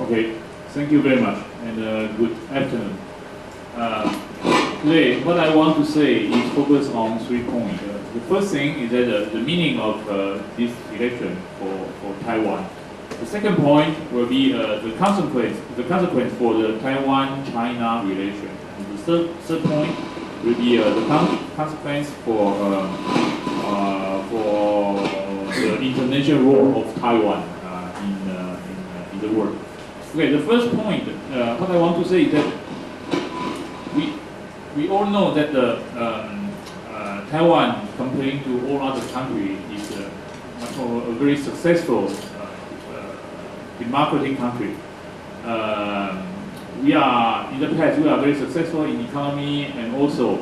Okay, thank you very much, and good afternoon. Today, what I want to say is focus on 3 points. The first thing is that the meaning of this election for Taiwan. The second point will be the consequence for the Taiwan-China relation. And the third point will be the consequence for the international role of Taiwan in the world. Okay, the first point, what I want to say is that we all know that Taiwan, comparing to all other countries, is much more a very successful democratic country. We are in the past we are very successful in economy, and also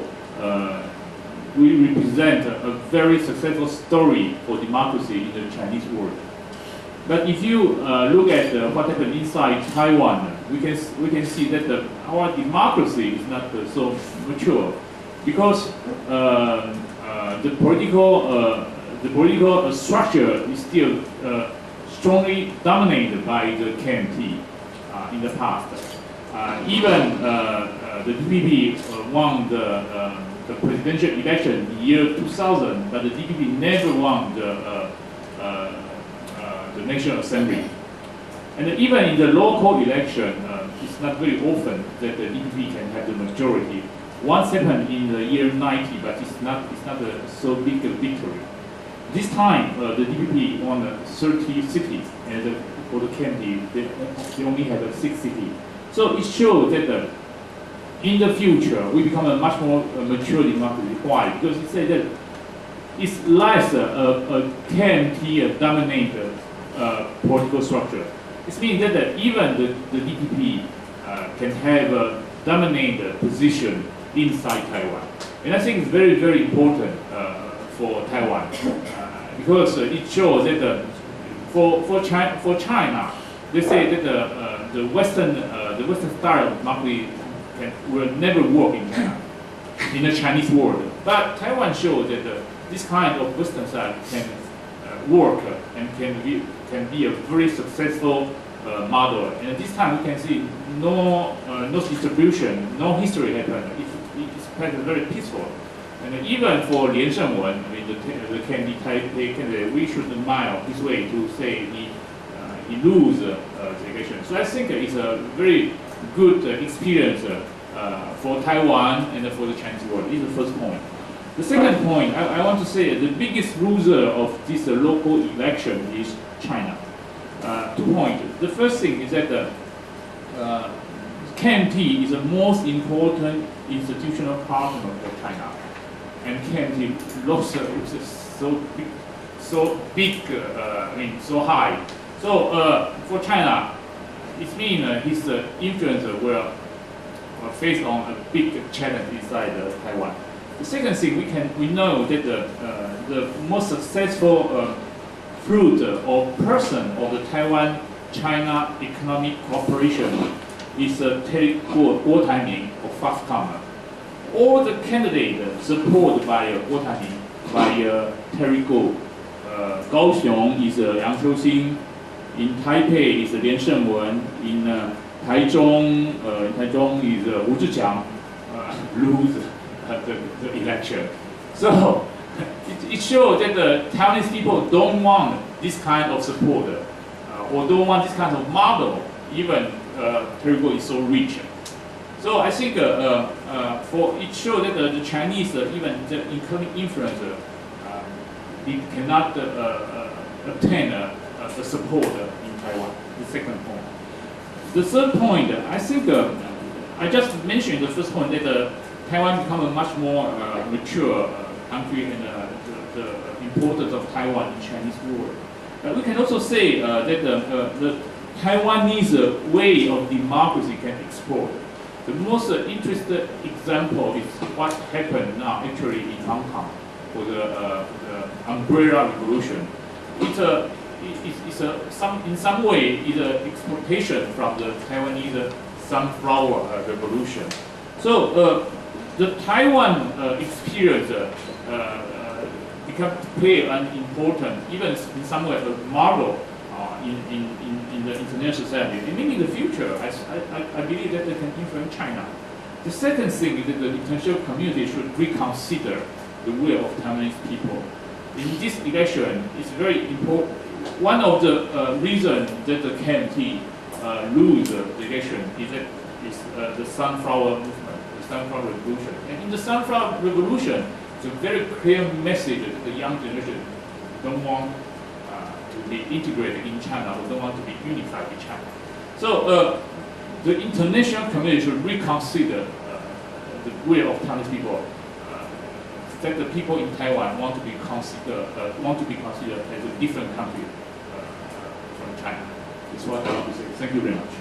we represent a very successful story for democracy in the Chinese world. But if you look at what happened inside Taiwan, we can see that our democracy is not so mature, because the political structure is still strongly dominated by the KMT in the past. Even the DPP won the presidential election in the year 2000, but the DPP never won the National Assembly. And even in the local election, it's not very often that the DPP can have the majority. Once happened in the year 90, but it's not so big a victory. This time, the DPP won 30 cities, and for the KMT, they only have 6 cities. So it shows that in the future, we become a much more mature democracy. Why? Because it says that it's less a KMT dominated political structure. It means that even the DPP can have a dominant position inside Taiwan. And I think it's very, very important for Taiwan because it shows that for China, they say that the Western style of democracy will never work in China, in the Chinese world. But Taiwan shows that this kind of Western style can work and can be a very successful model. And this time we can see no distribution, no history happened. It's very peaceful. And even for Lian Shengwen, I mean the candidate, we should admire his way to say he lose the election. So I think it's a very good experience for Taiwan and for the Chinese world. This is the first point. The second point, I want to say the biggest loser of this local election is China. 2 points. The first thing is that KMT is the most important institutional partner for China, and KMT lost so big, so high. So for China, it means his influence will face on a big challenge inside Taiwan. The second thing we know that the most successful fruit or person of the Taiwan-China economic cooperation is Terry Guo Taiming of Foxconn. All the candidates supported by Guo Taiming, by Terry Guo. Kaohsiung is Yang Qiuxin. In Taipei is Lian Shengwen. In Taichung is Hu Zhiqiang. Lose the election. So it shows that the Taiwanese people don't want this kind of support or don't want this kind of model, even Terry Guo is so rich. So I think for it shows that the Chinese, even the economic influence, it cannot obtain the support in Taiwan. The second point. The third point, I think I just mentioned the first point that Taiwan become a much more mature country, and the importance of Taiwan in Chinese world. We can also say that the Taiwanese way of democracy can export. The most interesting example is what happened now actually in Hong Kong for the umbrella revolution. In some way it's an exportation from the Taiwanese sunflower revolution. So the Taiwan experience play an important, even in some way, a model in the international society. And maybe in the future, I believe that they can influence China. The second thing is that the international community should reconsider the will of Taiwanese people. In this election, it's very important. One of the reasons that the KMT lose the election is the Sunflower Movement, the Sunflower Revolution. And in the Sunflower Revolution, it's a very clear message that the young generation don't want to be integrated in China, or don't want to be unified with China. So the international community should reconsider the will of Taiwanese people. That the people in Taiwan want to be considered as a different country from China. That's what I want to say. Thank you very much.